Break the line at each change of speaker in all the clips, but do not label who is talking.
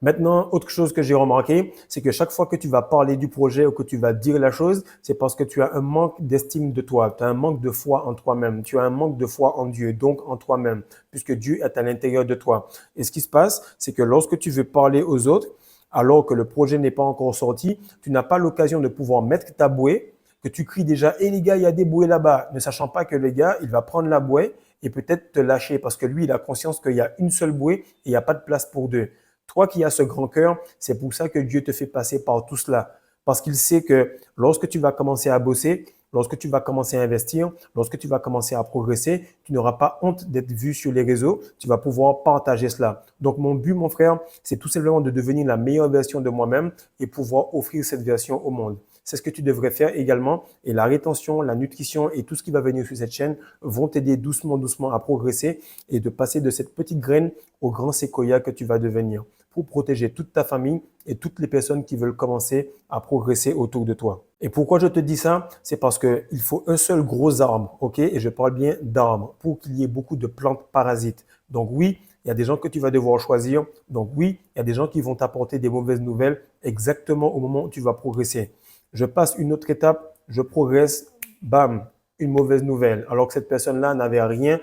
Maintenant, autre chose que j'ai remarqué, c'est que chaque fois que tu vas parler du projet ou que tu vas dire la chose, c'est parce que tu as un manque d'estime de toi, tu as un manque de foi en toi-même, tu as un manque de foi en Dieu, donc en toi-même, puisque Dieu est à l'intérieur de toi. Et ce qui se passe, c'est que lorsque tu veux parler aux autres, alors que le projet n'est pas encore sorti, tu n'as pas l'occasion de pouvoir mettre ta bouée, que tu cries déjà, hé les gars, il y a des bouées là-bas, ne sachant pas que le gars, il va prendre la bouée et peut-être te lâcher parce que lui, il a conscience qu'il y a une seule bouée et il n'y a pas de place pour deux. Toi qui as ce grand cœur, c'est pour ça que Dieu te fait passer par tout cela. Parce qu'il sait que lorsque tu vas commencer à bosser, lorsque tu vas commencer à investir, lorsque tu vas commencer à progresser, tu n'auras pas honte d'être vu sur les réseaux. Tu vas pouvoir partager cela. Donc, mon but, mon frère, c'est tout simplement de devenir la meilleure version de moi-même et pouvoir offrir cette version au monde. C'est ce que tu devrais faire également. Et la rétention, la nutrition et tout ce qui va venir sur cette chaîne vont t'aider doucement, doucement à progresser et de passer de cette petite graine au grand séquoia que tu vas devenir pour protéger toute ta famille et toutes les personnes qui veulent commencer à progresser autour de toi. Et pourquoi je te dis ça? C'est parce qu'il faut un seul gros arbre, ok? Et je parle bien d'arbres pour qu'il y ait beaucoup de plantes parasites. Donc oui, il y a des gens que tu vas devoir choisir. Donc oui, il y a des gens qui vont t'apporter des mauvaises nouvelles exactement au moment où tu vas progresser. Je passe une autre étape, je progresse, bam, une mauvaise nouvelle. Alors que cette personne-là n'avait rien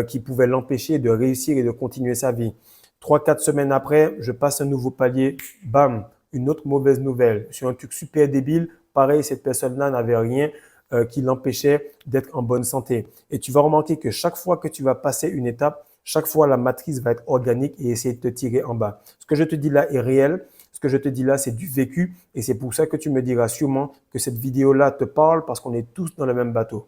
qui pouvait l'empêcher de réussir et de continuer sa vie. 3, 4 semaines après, je passe un nouveau palier, bam, une autre mauvaise nouvelle. Sur un truc super débile, pareil, cette personne-là n'avait rien qui l'empêchait d'être en bonne santé. Et tu vas remarquer que chaque fois que tu vas passer une étape, chaque fois la matrice va être organique et essayer de te tirer en bas. Ce que je te dis là est réel. Ce que je te dis là, c'est du vécu et c'est pour ça que tu me diras sûrement que cette vidéo-là te parle parce qu'on est tous dans le même bateau.